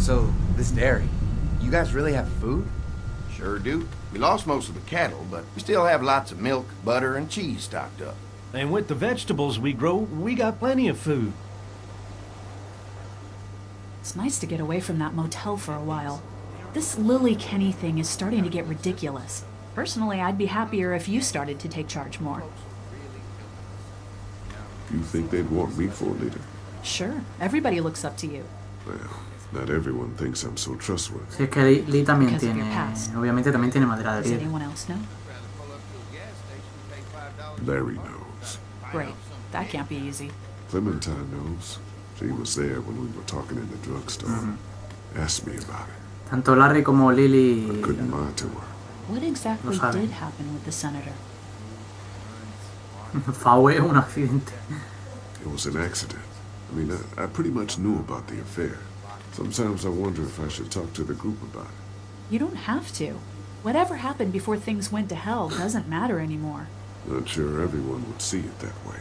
So, this dairy, you guys really have food? Sure do. We lost most of the cattle, but we still have lots of milk, butter, and cheese stocked up. And with the vegetables we grow, we got plenty of food. It's nice to get away from that motel for a while. This Lily Kenny thing is starting to get ridiculous. Personally, I'd be happier if you started to take charge more. You think they'd want me for a leader? Sure, everybody looks up to you. Well, not everyone thinks I'm so trustworthy. Si es que Lee también Because of tiene, your past. obviamente también tiene madera de Does líder. anyone else know? Larry knows. Great. That can't be easy. Clementine knows. She was there when we were talking in the drugstore. Asked me about it. Tanto Larry como Lily I couldn't lie to her. What exactly Lo saben. did happen with the senator? fue un accidente. It was an accident. I mean, I pretty much knew about the affair. Sometimes I wonder if I should talk to the group about it. You don't have to. Whatever happened before things went to hell doesn't matter anymore. Not sure everyone would see it that way.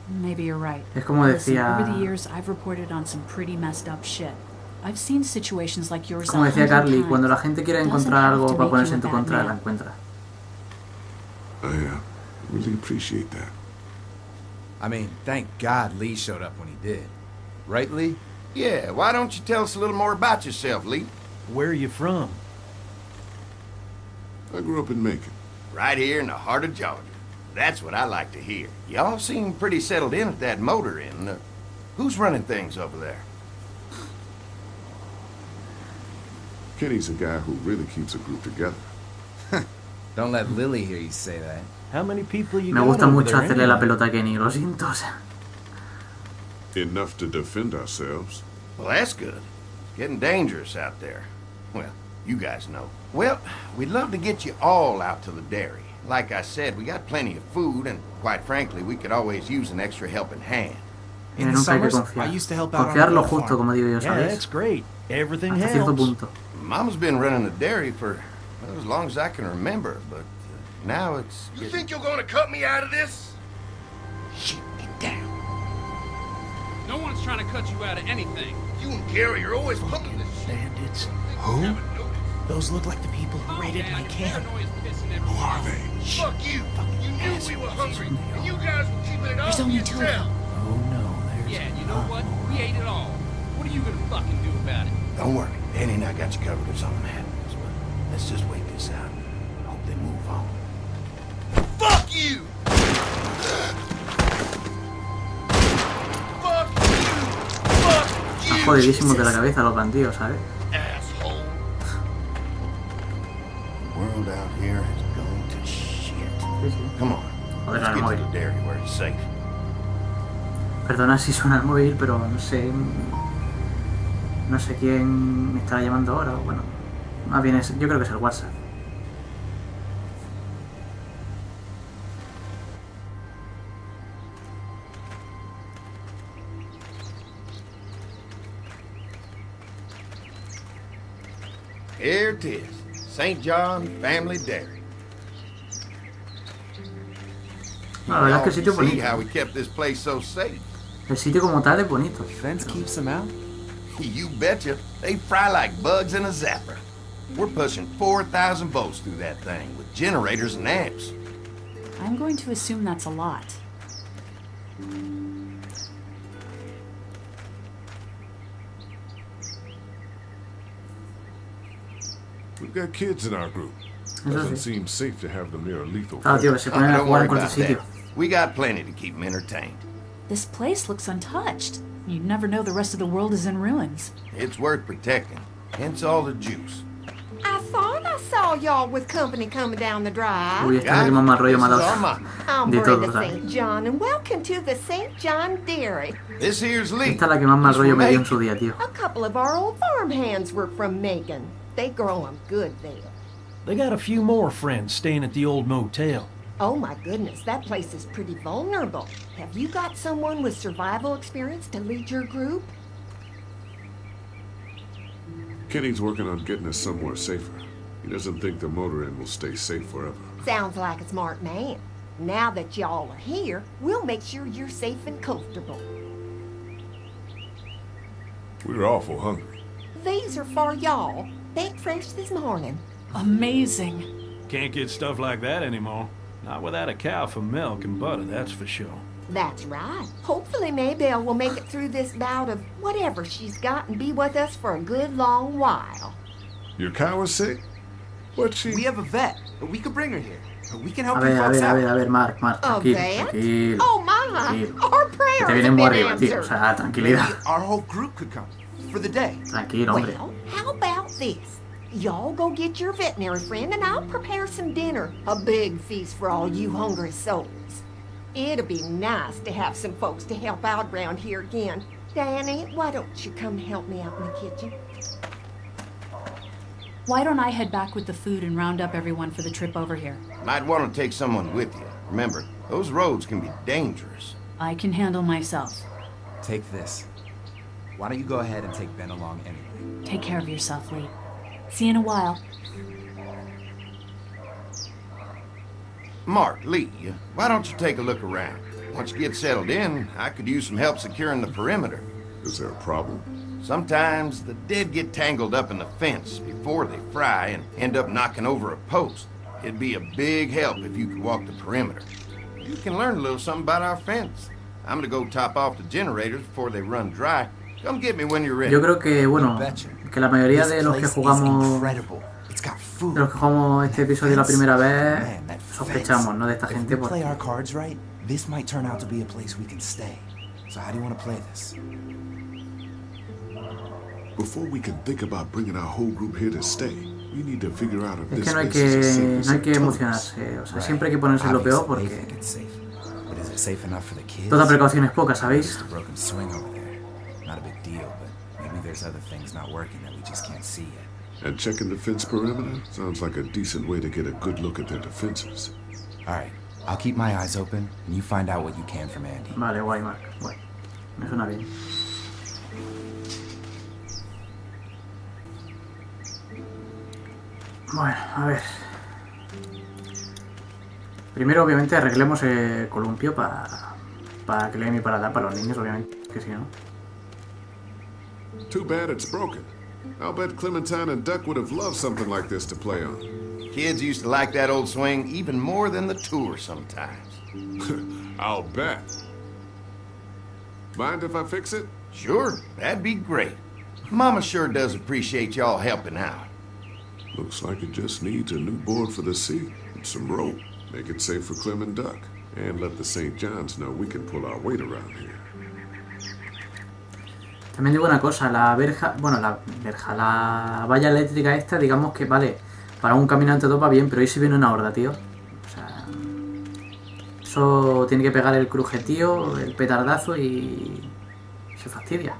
Maybe you're right. Es como Listen, decía, over the years, I've reported on some pretty messed up shit. I've seen situations like yours como decía 100 Carly, times. cuando la gente quiere Doesn't encontrar have algo to para make ponerse you en a tu bad contra, la man. encuentra. I really appreciate that. I mean, thank God Lee showed up when he did. Right, Lee? Yeah, why don't you tell us a little more about yourself, Lee? Where are you from? I grew up in Macon. Right here in the heart of Georgia. That's what I like to hear. Y'all seem pretty settled in at that motor inn. Who's running things over there? Kenny's a guy who really keeps a group together. Don't let Lily hear you say that. How many people you Me got gusta over mucho there hacerle la anyway? pelota a Kenny, lo siento, o sea. Enough to defend ourselves. Well, that's good. It's getting dangerous out there. Well, you guys know. Well, we'd love to get you all out to the dairy. Like I said, we got plenty of food, and quite frankly, we could always use an extra helping hand. In the Nunca hay que summers, I confiar. used to help out on Confiar lo the justo, farm. como digo yo, Yeah, ¿sabes? that's great. Everything Hasta cierto helps. punto. Mama's been running the dairy for well, as long as I can remember, but now it's... You think you're gonna cut me out of this? Shit, get down. No one's trying to cut you out of anything. You and Gary are always pulling this shit. Bandits. Who? Those look like the people who Oh, raided man, my the camp. paranoia's pissing Who everyone are off. they? Fuck you. You knew we were hungry, and you guys were keeping it all There's to only two of yourself. them. Oh no, there's Yeah, you know what? We ate it all. What are you gonna fucking do about it? Don't worry, Danny and I got you covered if something happens, but let's just wait this out. Hope they move on. Fuck you! Fuck you! Fuck Están you! jodidísimos de la cabeza los bandidos, ¿sabes? Asshole. The world out here has gone to shit. Sí, sí. Come on, Joder, let's al get to móvil. the dairy where it's safe. Perdona si suena el móvil, pero no sé. No sé quién me estará llamando ahora. Bueno, más bien es, yo creo que es el WhatsApp. Here it is, St. John Family Dairy. No, la verdad es que el sitio es See bonito. how we kept this place so safe. El sitio como tal es bonito. Fence keeps them out? You betcha. They fry like bugs in a zapper. We're pushing 4,000 volts through that thing with generators and amps. I'm going to assume that's a lot. We've got kids in our group. Eso Doesn't sí. seem safe to have them near a lethal Claro, tío, que weapon. se ponen a Don't jugar worry en cualquier about that. sitio. We got plenty to keep them entertained. This place looks untouched. You'd never know the rest of the world is in ruins. It's worth protecting, hence all the juice. I thought I saw y'all with company coming down the drive. Uy, esta es la que más mal rollo me ha This is dado. our mama. I'm de Brenda todos, ¿sabes? St. John, and welcome to the St. John Dairy. This here's Lee. Esta es la que más mal He's rollo from me dio en Macon. su día, tío. A couple of our old farm hands were from Macon. They grow 'em good there. They got a few more friends staying at the old motel. Oh my goodness, that place is pretty vulnerable. Have you got someone with survival experience to lead your group? Kenny's working on getting us somewhere safer. He doesn't think the motor inn will stay safe forever. Sounds like a smart man. Now that y'all are here, we'll make sure you're safe and comfortable. We're awful hungry. These are for y'all. Baked fresh this morning. Amazing. Can't get stuff like that anymore. Not without a cow for milk and butter, that's for sure. That's right. Hopefully Maybelle will make it through this bout of whatever she's got and be with us for a good long while. Your cow is sick? What's she... We have a vet. We could bring her here. We can help A you ver, a folks ver, a out. ver, a ver, Mark, A tranquilo, vet? tranquilo. Oh my! Tranquilo. Our Que prayers te have vienen muy been arriba, tío. O answered. sea, tranquilidad. Maybe our whole group could come for the day. Tranquilo, hombre. Well, how about this? Y'all go get your veterinary friend and I'll prepare some dinner. A big feast for all you hungry souls. It'll be nice to have some folks to help out around here again. Danny, why don't you come help me out in the kitchen? Why don't I head back with the food and round up everyone for the trip over here? Might want to take someone with you. Remember, those roads can be dangerous. I can handle myself. Take this. Why don't you go ahead and take Ben along anyway? Take care of yourself, Lee. See you in a while. Mark, Lee, why don't you take a look around? Once you get settled in, I could use some help securing the perimeter. Is there a problem? Sometimes the dead get tangled up in the fence before they fry and end up knocking over a post. It'd be a big help if you could walk the perimeter. You can learn a little something about our fence. I'm gonna go top off the generators before they run dry. Come get me when you're ready. Yo creo que, bueno, que la mayoría de los que jugamos este episodio la primera vez sospechamos, ¿no? De esta gente porque... play our cards right, this might turn out to be a place we can stay. So how do you want to play this? Before we can think about bringing our whole group here to stay, we need to figure out if Es this que no hay place is as safe as no hay it que tells. emocionarse, o sea, siempre hay que ponerse lo peor Obviously, they porque think it's safe. But is it safe enough for the kids? toda precaución es poca, ¿sabéis? Just a broken swing over there. Not a big deal, but maybe there's other things not working that we just can't see yet. And checking the fence perimeter sounds like a decent way to get a good look at their defenses. All right, I'll keep my eyes open, and you find out what you can from Andy. Vale, guay, Mark, guay. Me suena bien. Bueno, a ver. Primero, obviamente, arreglemos el columpio para que le dé mi parada para los niños, obviamente, que si no. Too bad it's broken. I'll bet Clementine and Duck would have loved something like this to play on. Kids used to like that old swing even more than the tour sometimes. I'll bet. Mind if I fix it? Sure, that'd be great. Mama sure does appreciate y'all helping out. Looks like it just needs a new board for the seat and some rope. Make it safe for Clem and Duck. And let the St. John's know we can pull our weight around here. También digo una cosa, la verja, la valla eléctrica esta, digamos que vale, para un caminante todo va bien, pero ahí se viene una horda, tío. O sea, eso tiene que pegar el crujetío, el petardazo y se fastidia.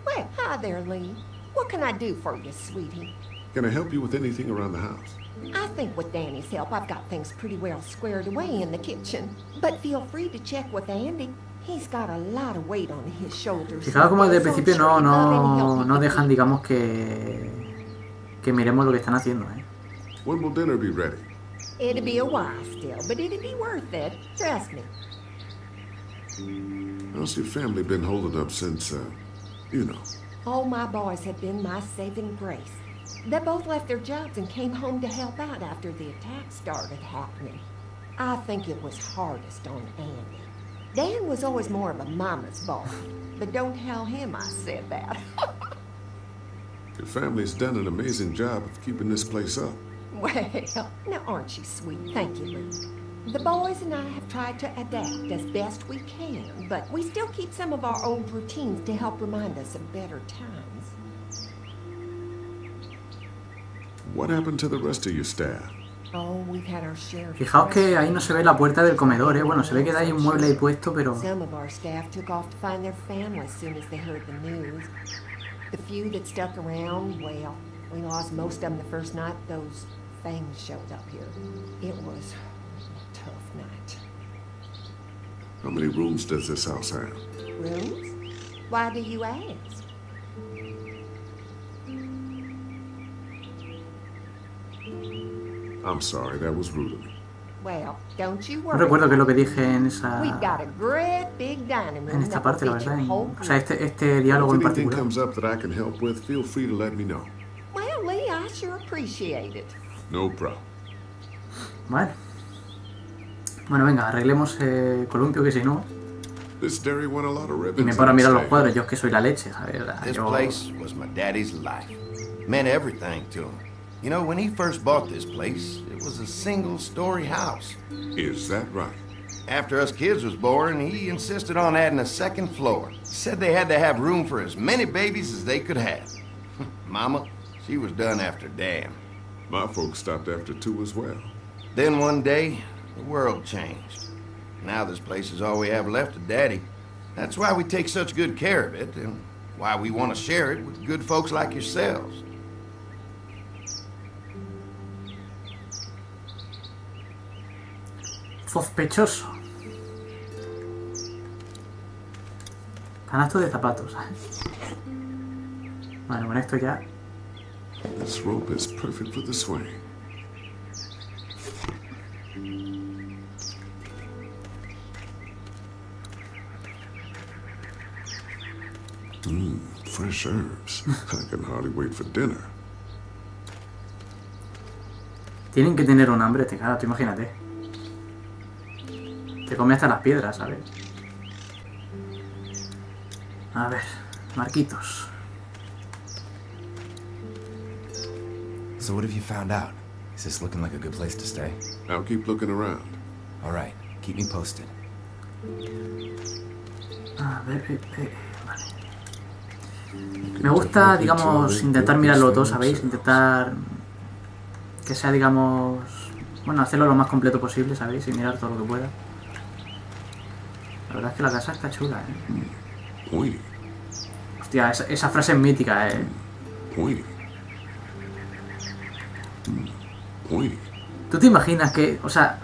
Well, hi there, Lee. What can I do for you, sweetie? Can I help you with anything around the house? I think with Danny's help, I've got things pretty well squared away in the kitchen. But feel free to check with Andy. He's got a lot of weight on his shoulders. Fijaos como desde el So I'm principio sure he'd love any help no he could dejan, give. digamos, que miremos lo que están haciendo, ¿eh? When will dinner be ready? It'll be a while still, but it'll be worth it. Trust me. How's your family been holding up since, you know? All my boys have been my saving grace. They both left their jobs and came home to help out after the attack started happening. I think it was hardest on Andy. Dan was always more of a mama's boy, but don't tell him I said that. Your family's done an amazing job of keeping this place up. Well, now aren't you sweet? Thank you, Lou. The boys and I have tried to adapt as best we can, but we still keep some of our old routines to help remind us of better times. What happened to the rest of your staff? Oh, we've had our share of Fijaos que pressure. ahí no se ve la puerta del comedor, ¿eh? Bueno, se ve que hay un mueble ahí puesto, pero... Some of our staff took off to find their family as soon as they heard the news. The few that stuck around, well, we lost most of them the first night those things showed up here. It was a tough night. How many rooms does this house have? Rooms? Why do you ask? I'm sorry, that was rude of me. Well, don't you No worry. recuerdo qué es lo que dije en We've got esa... a great big dining En room esta that will parte, la fit verdad. your whole O sea, group. este diálogo If en anything particular. comes up that I can help with, feel free to let me know. Well, Lee, I sure appreciate it. No problem. Bueno. Bueno, venga, arreglemos columpio, que si no... This dairy won a lot of ribbons. Y me paro a in mirar its los day. cuadros, yo es que soy la leche, ¿sabes? This Yo... place was my daddy's life. Meant everything to him. You know, when he first bought this place, it was a single-story house. Is that right? After us kids was born, he insisted on adding a second floor. Said they had to have room for as many babies as they could have. Mama, she was done after Dan. My folks stopped after 2 as well. Then one day, the world changed. Now this place is all we have left of Daddy. That's why we take such good care of it, and why we want to share it with good folks like yourselves. Sospechoso. Canasto de zapatos. Bueno, con esto ya... This rope is perfect for the swing. Fresh herbs. I can hardly wait for dinner. Tienen que tener un hambre, cara, tú imagínate. Te come hasta las piedras, ¿sabes? A ver, Marquitos. So what have you found out? Is this looking like a good place to stay? I'll keep looking around. All right, keep me posted. A ver, vale. Me gusta, digamos, intentar mirarlo todo, ¿sabéis? Intentar que sea, digamos... Bueno, hacerlo lo más completo posible, ¿sabéis? Y mirar todo lo que pueda. La verdad es que la casa está chula, ¿eh? Pointy. Hostia, esa frase es mítica, ¿eh? Pointy. Pointy. ¿Tú te imaginas que, o sea...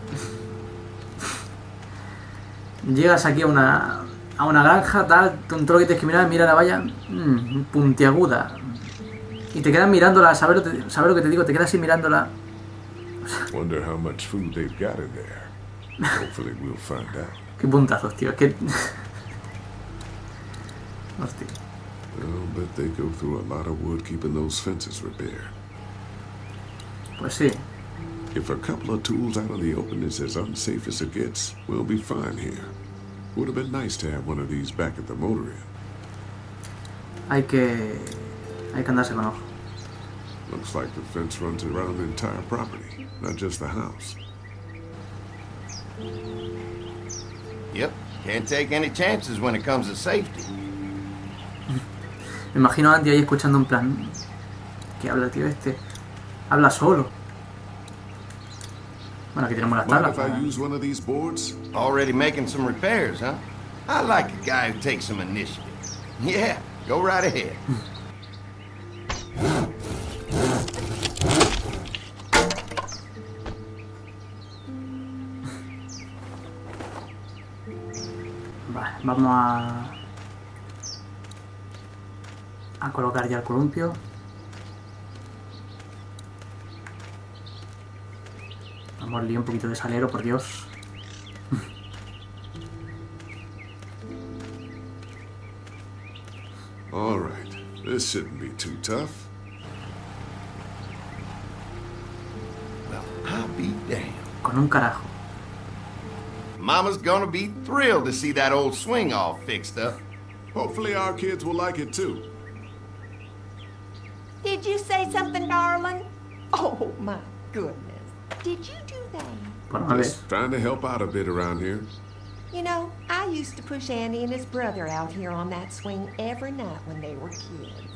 llegas aquí a una granja, tal, con todo lo que tienes que mirar, mira la valla, puntiaguda. Y te quedas mirándola, ¿sabes lo que te digo? Te quedas así mirándola. Wonder how much food they've got in there. Hopefully we'll find out. Qué puntazos, tío, es que... Hostia. I'll bet they go through a lot of wood keeping those fences repaired. Pues sí. If a couple of tools out in the open is as unsafe as it gets, we'll be fine here. Would have been nice to have one of these back at the motor inn. Hay que andarse con ojo. Looks like the fence runs around the entire property, not just the house. Yep, can't take any chances when it comes to safety. Me imagino a Andy ahí escuchando un plan... ¿Qué habla el tío este? Habla solo. Bueno, aquí tenemos las Mind tablas. if I para- use one of these boards? Already making some repairs, huh? I like a guy who takes some initiative. Yeah, go right ahead. Vale, vamos a colocar ya el columpio. Vamos a liar un poquito de salero, por Dios. All right, this shouldn't be too tough. Well, I'll be damned. Con un carajo. Mama's gonna be thrilled to see that old swing all fixed up. Hopefully our kids will like it too. Did you say something, darling? Oh, my goodness. Did you do that? Bueno, a ver. Just trying to help out a bit around here. You know, I used to push Andy and his brother out here on that swing every night when they were kids.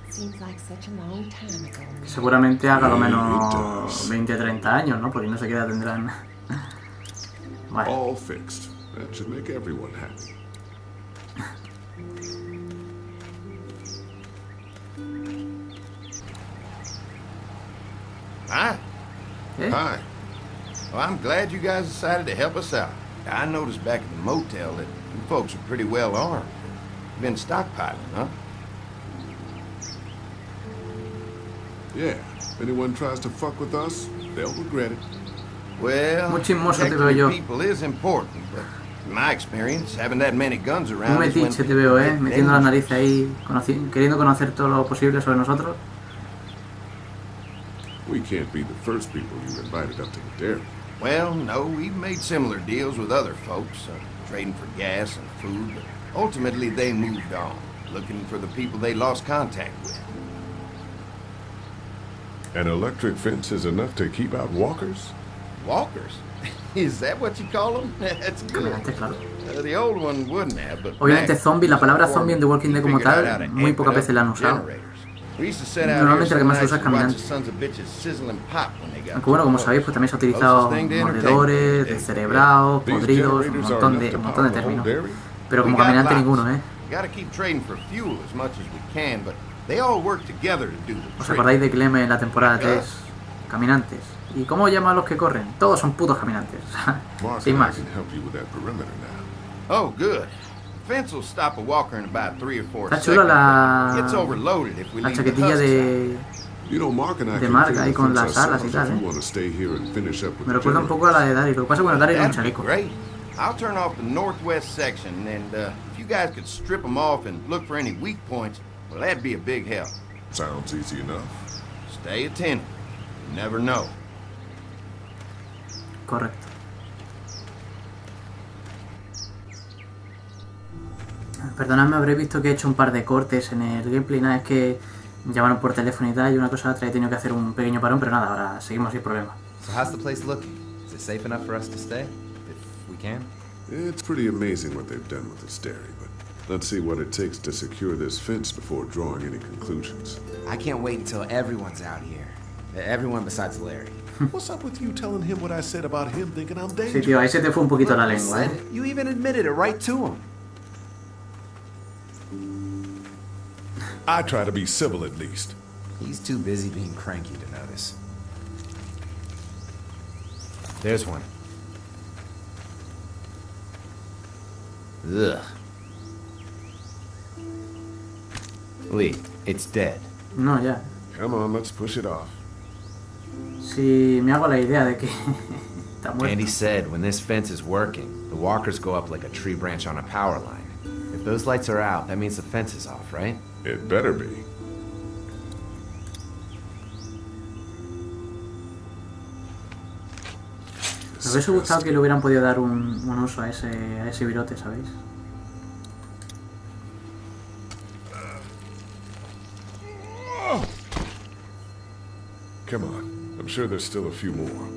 Seems like such a long time ago now. Seguramente haga lo menos 20 o 30 años, ¿no? Porque no sé qué edad tendrán. Vale. All fixed. That should make everyone happy. Hi. ¿Eh? Hi. Well, I'm glad you guys decided to help us out. I noticed back at the motel that you folks are pretty well armed. You've been stockpiling, huh? Yeah, if anyone tries to fuck with us, they'll regret it. Well, Muy chismoso te veo protecting yo. people is important, but in my experience, having that many guns Muy around is when metiche te veo, people get metiendo la dangerous. nariz ahí, queriendo conocer todo lo posible sobre nosotros. We can't be the first people you invited up to the dairy. Well, no, we've made similar deals with other folks, trading for gas and food, but ultimately they moved on, looking for the people they lost contact with. An electric fence is enough to keep out walkers? Walkers? Is that what you call them? That's good. Caminantes, claro. The old one wouldn't have, but Obviamente back zombie, la palabra zombie en The Walking Dead como figured out how tal, to muy amp pocas it up veces la han with usado. generators. We used to sit out Normalmente here la que más some se usa es nights and watch caminante. the sons of bitches sizzle and pop when they got Aunque bueno, como too sabéis, close. pues también se ha utilizado Closest thing to mordedores, descerebrados, These podridos, un generators are montón enough de, to un montón power de the whole términos. dairy? Pero como We got caminante lots. ninguno, Gotta keep trading for fuel as much as we can, but they all work together to do the ¿Os trick. acordáis de Clem en la temporada 3? Caminantes. ¿Y cómo llama a los que corren? Todos son putos caminantes. Mark Sin and I más. can help you with that perimeter now. Oh, good. Fence will stop a walker in about 3 or 4 Está seconds. chula la, but Gets overloaded if we la leave the chaquetilla husks out. de... You know, Mark and I De can Mark clear ahí the con fence las alas y ourselves tal, if ¿eh? you want to stay here and finish up with Me the recuerda un poco a la de Daryl. Lo que pasa es que bueno, Daryl es un That'd be chaleco. great. I'll turn off the northwest section, and if you guys could strip them off and look for any weak points, well, that'd be a big help. Sounds easy enough. Stay attentive. You never know. Correcto. Perdonadme, habréis visto que he hecho un par de cortes en el gameplay. Nada, es que llamaron por teléfono y tal, y una cosa a otra he tenido que hacer un pequeño parón, pero nada, ahora seguimos sin problema. So how's the place looking? Is it safe enough for us to stay? If we can? It's pretty amazing what they've done with this dairy, but let's see what it takes to secure this fence before drawing any conclusions. I can't wait until everyone's out here. Everyone besides Larry. What's up with you telling him what I said about him thinking I'm dangerous? Sí, tío, ahí se te fue un poquito la You lengua, said ¿eh? it. You even admitted it right to him. I try to be civil at least. He's too busy being cranky to notice. There's one. Ugh. Lee, it's dead. No, ya. Come on, let's push it off. Si me hago la idea de que está muerto. Andy said when this fence is working, the walkers go up like a tree branch on a power line. If those lights are out, that means the fence is off, right? It better be. Me hubiese gustado que le hubieran podido dar un uso a ese virote, ¿sabéis? Come on. I'm sure there's still a few more.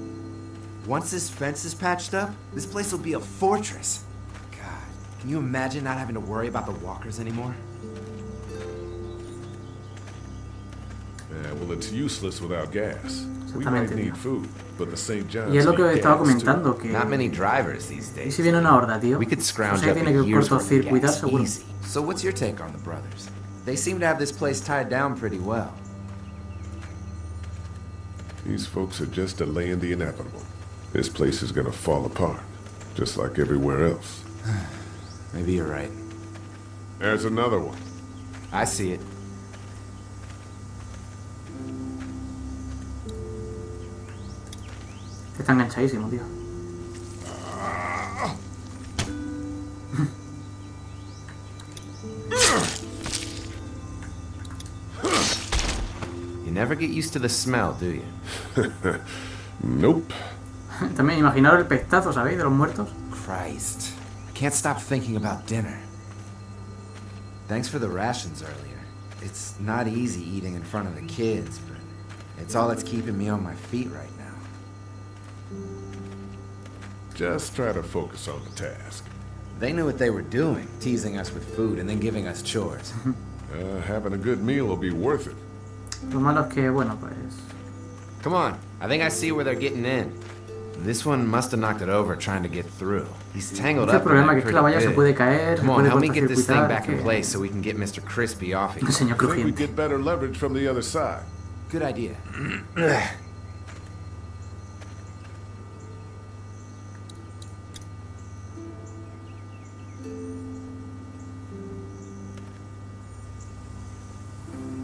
Once this fence is patched up, this place will be a fortress. God, can you imagine not having to worry about the walkers anymore? Yeah, well, it's useless without gas. We might Exactamente, need tío. food, but the St. John's Y es lo que need estaba gas, too. comentando, que... Not many drivers these ¿Y days. si viene una horda, tío? We could scrounge José up tiene a que year's worth of cortocircuitar, gas seguro. easy. So what's your take on the brothers? They seem to have this place tied down pretty well. These folks are just delaying the inevitable. This place is gonna fall apart, just like everywhere else. Maybe you're right. There's another one. I see it. Está enganchadísimo, tío. You never get used to the smell, do you? Nope. También imaginaros el pestazo, ¿sabéis? De los muertos. Christ. I can't stop thinking about dinner. Thanks for the rations earlier. It's not easy eating in front of the kids, but it's all that's keeping me on my feet right now. Just try to focus on the task. They knew what they were doing, teasing us with food and then giving us chores. Having a good meal will be worth it. Lo malo es que, bueno, pues... Come on, I think I see where they're getting in. This one must have knocked it over trying to get through. He's tangled El up in problema it que es que la pretty valla se good. puede caer, se Come on, puede help me get this thing cortocircuitar, back in que- place so we can get Mr. Crispy off El again. señor I think we crujiente. get better leverage from the other side. Good idea.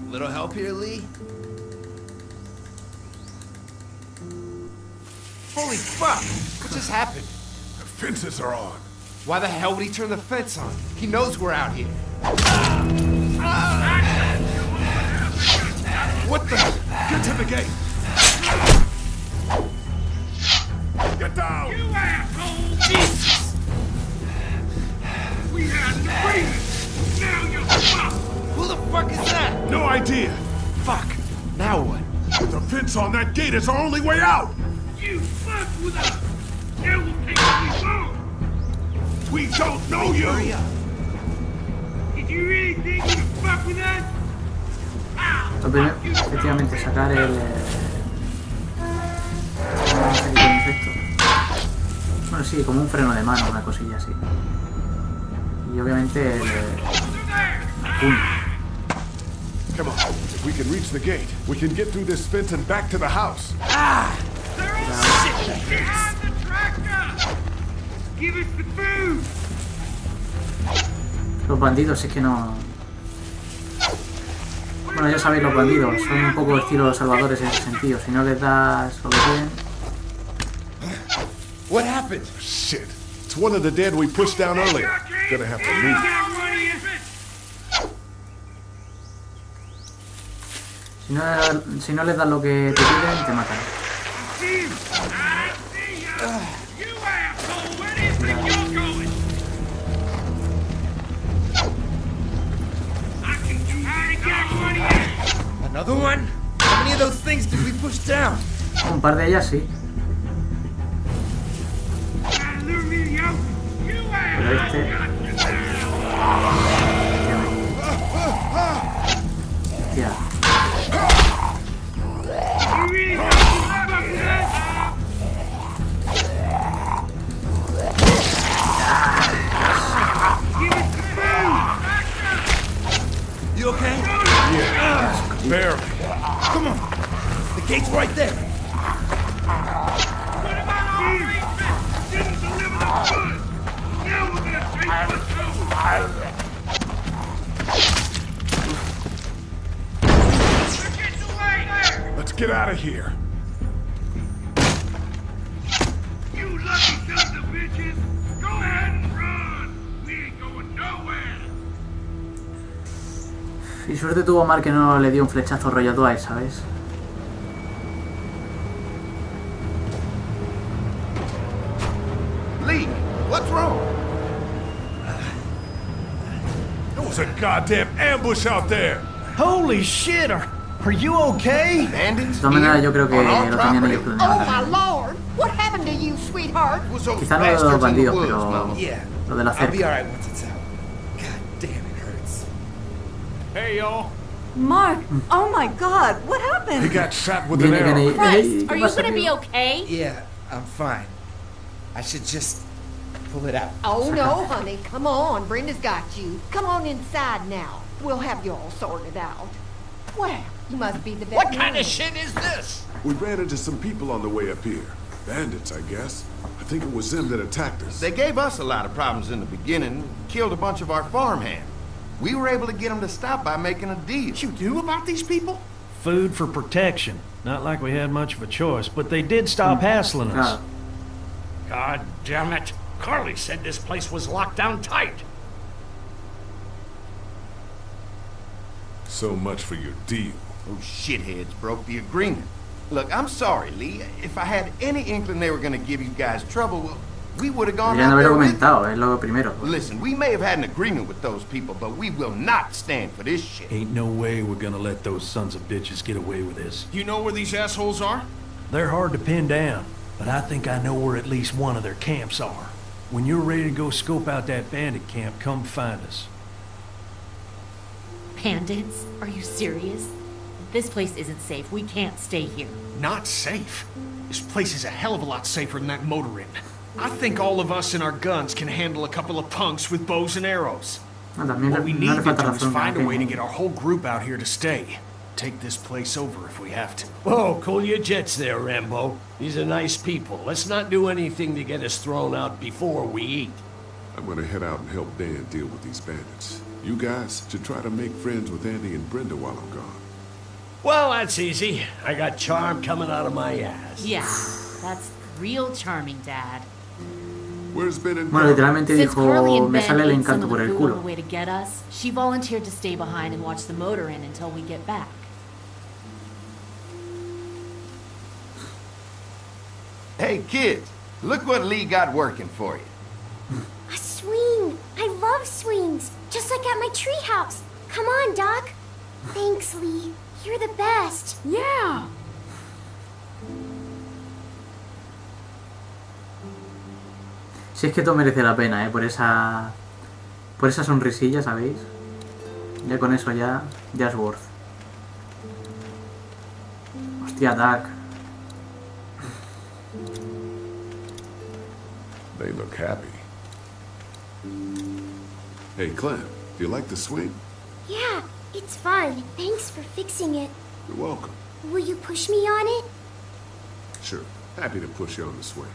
Little help here, Lee? Holy fuck! What just happened? The fences are on. Why the hell would he turn the fence on? He knows we're out here. What the? Get to the gate. Get down! You asshole! Jesus! We had an agreement! Now you're fucked! Who the fuck is that? No idea. Fuck! Now what? With the fence on that gate, it's our only way out. You fucked with us! Now we'll take what we want! We don't know you. Hurry up. Did you really think you could fuck with us? Lo primero, efectivamente, sacar el... efecto. Bueno, sí, como un freno de mano, una cosilla así. Y obviamente el... Come on. If we can reach the gate, we can get through this fence and back to the house. Behind the tractor! Give us the food! Los bandidos es que no... Bueno, ya sabéis, los bandidos son un poco estilo los salvadores en ese sentido. Si no les das lo que quieren... What happened? Shit. It's one of the dead we pushed down earlier. Gonna have to move. Si no les das lo que te piden, te matan. Another one? How many of those things did we push down? Un par de ellas sí. Pero este... Hostia. You okay? Yeah. Barely. Come on. The gate's right there. What about our arrangement? Didn't deliver the goods! Now we're gonna take what's We're getting away! Let's get out of here. You lucky sons of bitches! Go ahead and run! We ain't going nowhere! Y suerte tuvo Mark que no le dio un flechazo rollo Dwight, ¿sabes? Lee, what's wrong? There was a goddamn ambush out there. Holy shit, are you okay? Bandits? De todas maneras, yo creo que On our lo tenían property? ellos planeado Oh, my también. Lord! What happened to you, sweetheart? It was those Quizá no lo de los bastards in the bandidos, woods, pero Mama. Yeah. lo de la I'll be cerca. alright once it's out. God damn, it hurts. Hey, y'all. Mark, oh my God, what happened? He got shot with an Viene que arrow. ni... Christ, Ey, are ¿qué you pasa, gonna be tío? okay? Yeah, I'm fine. I should just pull it out. Oh, no, honey. Come on. Brenda's got you. Come on inside now. We'll have you all sorted out. Well, you must be the What kind veterinarian. of shit is this? We ran into some people on the way up here. Bandits, I guess. I think it was them that attacked us. They gave us a lot of problems in the beginning, killed a bunch of our farmhands. We were able to get them to stop by making a deal. What you knew about these people? Food for protection. Not like we had much of a choice, but they did stop hassling us. Claro. God damn it. Carly said this place was locked down tight. So much for your deal. Those shitheads broke the agreement. Look, I'm sorry, Lee. If I had any inkling they were gonna give you guys trouble, well, we would have gone Deberían out haberlo there with you. comentado, es lo primero. Listen, we may have had an agreement with those people, but we will not stand for this shit. Ain't no way we're gonna let those sons of bitches get away with this. You know where these assholes are? They're hard to pin down, but I think I know where at least one of their camps are. When you're ready to go scope out that bandit camp, come find us. Bandits? Are you serious? This place isn't safe. We can't stay here. Not safe. This place is a hell of a lot safer than that motor inn. I think all of us and our guns can handle a couple of punks with bows and arrows. Ah, también What we no need le to falta do is razón. find a que- way to get our whole group out here to stay. Take this place over if we have to. Oh, cool your jets there, Rambo. These are nice people. Let's not do anything to get us thrown out before we eat. I'm gonna head out and help Dan deal with these bandits. You guys should try to make friends with Andy and Brenda while I'm gone. Well, that's easy. I got charm coming out of my ass. Yeah, that's real charming, Dad. Where's Ben and Bueno, literalmente Since Carly dijo, and me Ben sale el ate some encanto of por the el food on the culo. way to get us, she volunteered to stay behind and watch the motor inn until we get back. Hey, kids, look what Lee got working for you. A swing! I love swings! Just like at my treehouse! Come on, Doc! Thanks, Lee. You're the best! Yeah! Si es que todo merece la pena, por esa sonrisilla, ¿sabéis? Ya con eso ya es worth. Hostia, Doc. They look happy. Hey, Clem, do you like the swing? Yeah, it's fun. Thanks for fixing it. You're welcome. Will you push me on it? Sure. Happy to push you on the swing.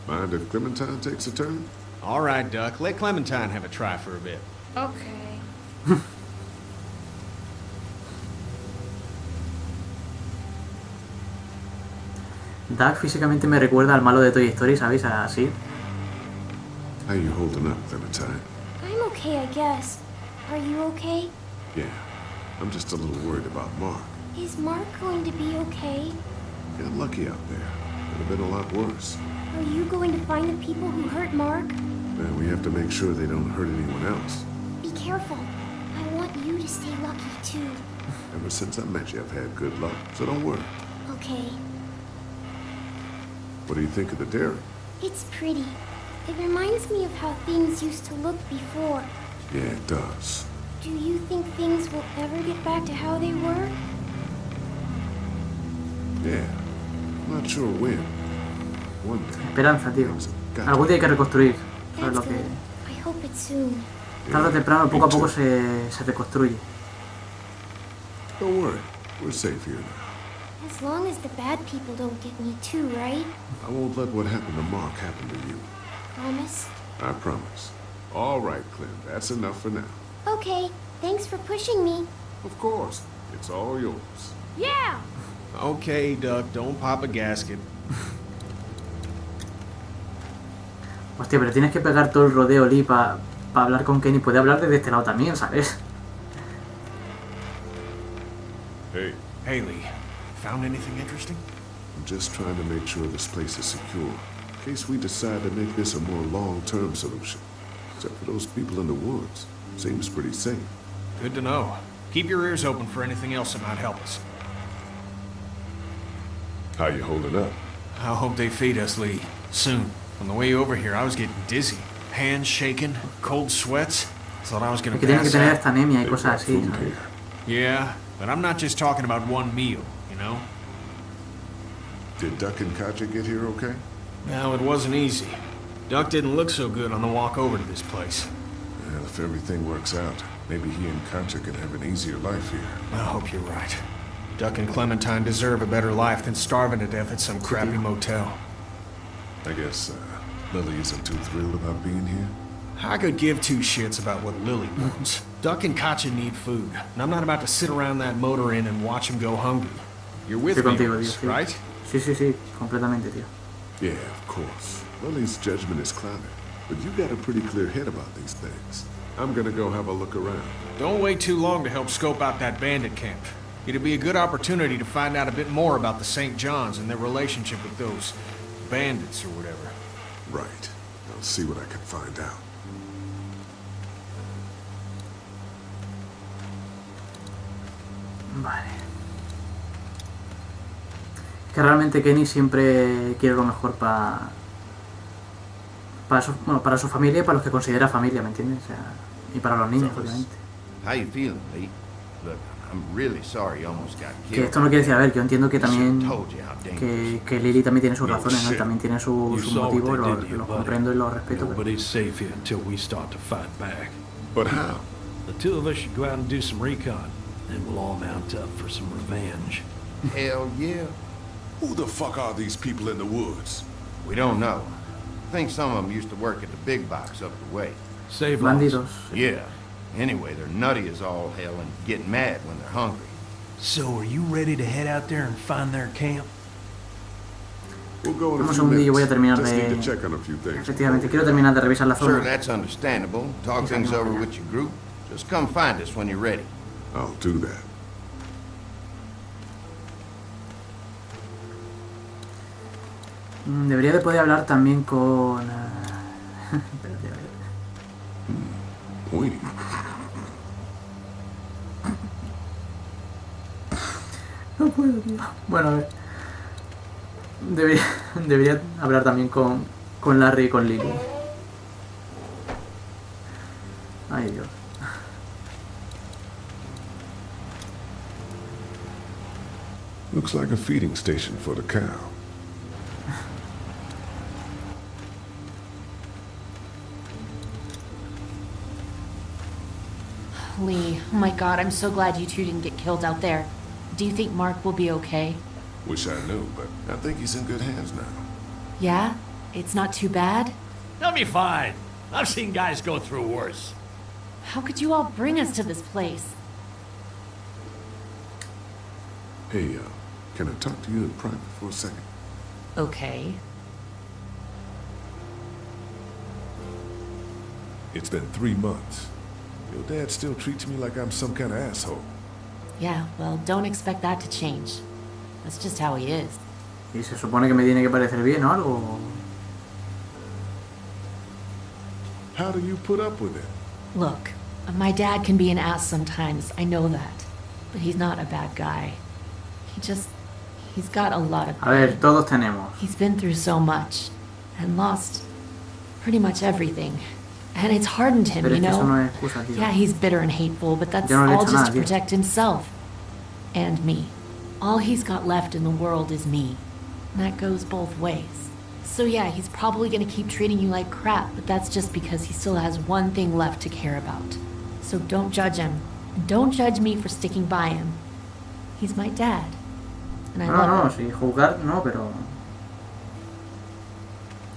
Mind if Clementine takes a turn? All right, Duck. Let Clementine have a try for a bit. Okay. Doc físicamente me recuerda al malo de Toy Story, ¿sabéis? Así. How you holding up, Clementine? I'm okay, I guess. Are you okay? Yeah. I'm just a little worried about Mark. Is Mark going to be okay? Got lucky out there. Could have been a lot worse. Are you going to find the people who hurt Mark? Man, we have to make sure they don't hurt anyone else. Be careful. I want you to stay lucky, too. Ever since I met you, I've had good luck, so don't worry. Okay. What do you think of the dairy? It's pretty. It reminds me of how things used to look before. Yeah, it does. Do you think things will ever get back to how they were? Yeah. Not sure when. One day. Esperanza, tío. Algún día hay que reconstruir. ¿Sabes That's lo que? good. I hope it's soon. Tarde o temprano, poco a poco se reconstruye. Don't worry. We're safe here now. As long as the bad people don't get me too, right? I won't let what happened to Mark happen to you. Promise? I promise. All right, Clem. That's enough for now. Okay. Thanks for pushing me. Of course. It's all yours. Yeah! Okay, Duck, don't pop a gasket. Hostia, pero tienes que pegar todo el rodeo, Lee, para hablar con Kenny. Puede hablar desde este lado también, ¿sabes? Hey, Haley, found anything interesting? I'm just trying to make sure this place is secure, in case we decide to make this a more long-term solution. Except for those people in the woods. Seems pretty safe. Good to know. Keep your ears open for anything else that might help us. How you holding up? I hope they feed us, Lee. Soon. On the way over here, I was getting dizzy. Hands shaking, cold sweats. Thought I was gonna Es que tiene que pass tener out. esta anemia y They've cosas got así, food ¿sabes? here. Yeah, but I'm not just talking about one meal, you know? Did Duck and Katja get here okay? No, it wasn't easy. Duck didn't look so good on the walk over to this place. Well, if everything works out, maybe he and Katja can have an easier life here. I hope you're right. Duck and Clementine deserve a better life than starving to death at some crappy motel. I guess Lily isn't too thrilled about being here. I could give two shits about what Lily wants. Duck and Katja need food, and I'm not about to sit around that motor inn and watch them go hungry. You're with Estoy me, contigo, on tío. this, Sí. right? Sí, completamente, tío. Yeah, of course. Lily's judgment is clouded, but you got a pretty clear head about these things. I'm gonna go have a look around. Don't wait too long to help scope out that bandit camp. It'd be a good opportunity to find out a bit more about the St. John's and their relationship with those bandits or whatever. Right. I'll see what I can find out. Vale. Es que realmente Kenny siempre quiere lo mejor para su familia y para los que considera familia, ¿me entiendes? O sea, y para los niños, obviamente. How you feeling, Lee? Look, I'm really sorry you almost got Que killed. esto no quiere decir, a ver, que yo entiendo que también Told you how dangerous. que Lily también tiene sus razones, ¿no? Y shit. también tiene You sus saw what motivos, they did to you, los buddy. comprendo y los respeto. Pero Nobody's safe here until we start to fight back. But how? The two of us should go out and do some recon, and we'll all mount up for some revenge. Hell yeah. Who the fuck are these people in the woods? We don't know. I think some of them used to work at the big box up the way. Save lives. bandidos. Yeah. Anyway, they're nutty as all hell and get mad when they're hungry. So are you ready to head out there and find their camp? We'll go in Dame a un few segundillo, voy a minutes. terminar Just need to de... check on a few things. Efectivamente, quiero terminar de revisar la Sure, zona. that's understandable. Talk things over with your group. Just come find us when you're ready. I'll do that. Debería de poder hablar también con... Espérate, a ver. Wait. No puedo, tío. Bueno, a ver. Debería hablar también con Larry y con Lily. Ay, Dios. Looks like a feeding station for the cow. Lee, oh my god, I'm so glad you two didn't get killed out there. Do you think Mark will be okay? Wish I knew, but I think he's in good hands now. Yeah? It's not too bad? They'll be fine. I've seen guys go through worse. How could you all bring us to this place? Hey, can I talk to you in private for a second? Okay. It's been 3 months. Your dad still treats me like I'm some kind of asshole. Yeah, well, don't expect that to change. That's just how he is. ¿Y se supone que me tiene que parecer bien o algo? How do you put up with it? Look, my dad can be an ass sometimes, I know that. But he's not a bad guy. He's got a lot of... A ver, todos tenemos. He's been through so much. And lost pretty much everything. And it's hardened him, Pero you es que eso no know? es excusa, tío. Yeah, he's bitter and hateful, but that's Yo no le he all hecho just nada, to tío. protect himself. And me. All he's got left in the world is me. And that goes both ways. So yeah, he's probably gonna keep treating you like crap, but that's just because he still has one thing left to care about. So don't judge him. And don't judge me for sticking by him. He's my dad. And I love No, him. sí, juzgar no, pero...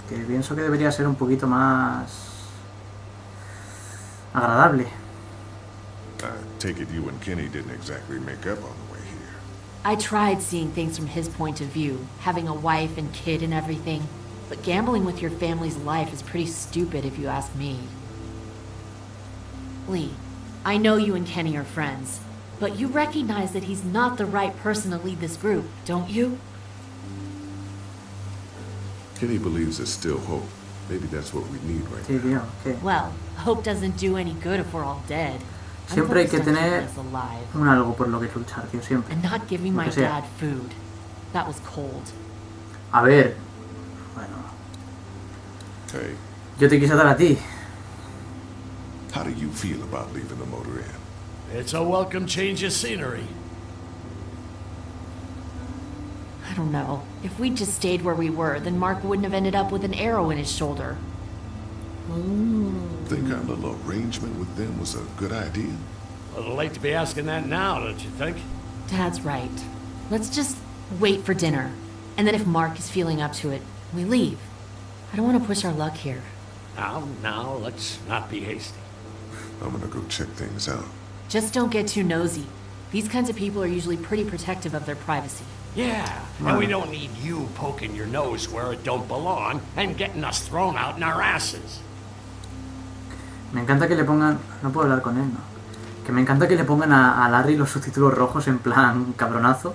Que pienso que debería ser un poquito más... agradable. I take it you and Kenny didn't exactly make up on the way here. I tried seeing things from his point of view, having a wife and kid and everything. But gambling with your family's life is pretty stupid if you ask me. Lee, I know you and Kenny are friends, but you recognize that he's not the right person to lead this group, don't you? Kenny believes there's still hope. Maybe that's what we need right Sí, now. tío, que... Well, hope doesn't do any good if we're all dead. I'm Siempre hay que focused on tener keeping us alive. un algo por lo que luchar, tío, siempre. And not giving Lo my que sea. dad food. That was cold. A ver... Bueno... Hey, Yo te quise dar a ti. how do you feel about leaving the motor inn? It's a welcome change of scenery. I don't know. If we'd just stayed where we were, then Mark wouldn't have ended up with an arrow in his shoulder. Think our little arrangement with them was a good idea? A little late to be asking that now, don't you think? Dad's right. Let's just wait for dinner. And then if Mark is feeling up to it, we leave. I don't want to push our luck here. Now, let's not be hasty. I'm gonna go check things out. Just don't get too nosy. These kinds of people are usually pretty protective of their privacy. Yeah, and we don't need you poking your nose where it don't belong and getting us thrown out in our asses. Me encanta que le pongan... No puedo hablar con él, ¿no? Que me encanta que le pongan a Larry los subtítulos rojos en plan cabronazo.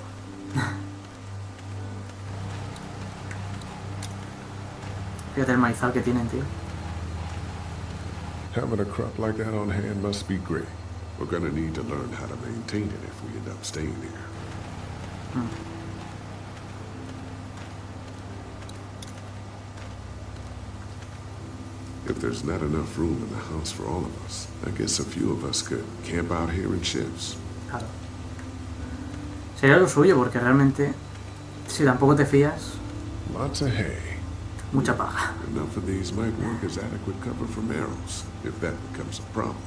Fíjate el maizal que tienen, tío. Having a crop like that on hand must be great. We're gonna need to learn how to maintain it if we end up staying here. If there's not enough room in the house for all of us, I guess a few of us could camp out here in shifts. Claro. Sería lo suyo, porque realmente, si tampoco te fías, Lots of hay. mucha paja. Enough of these might work as adequate cover from arrows, if that becomes a problem.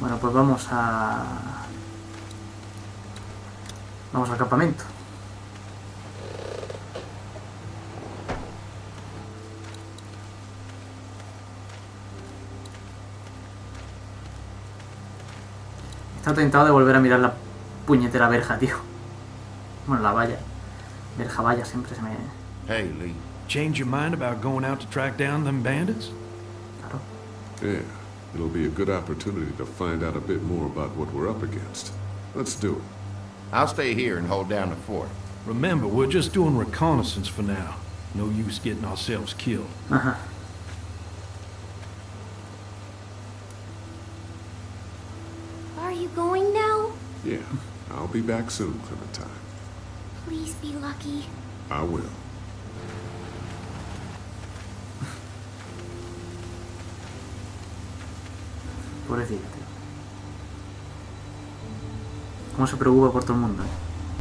Bueno, pues vamos al campamento. He estado tentado de volver a mirar la puñetera verja, tío. Bueno, la valla. Verja, vaya, siempre se me... Hey, Lee. Change your mind about going out to track down them bandits? Claro. Yeah, it'll be a good opportunity to find out a bit more about what we're up against. Let's do it. I'll stay here and hold down the fort. Remember, we're just doing reconnaissance for now. No use getting ourselves killed. Ajá. Are you going now? Yeah, I'll be back soon, Clementine. Please be lucky. I will. Pobrecilla, tío. Cómo se preocupa por todo el mundo, ¿eh?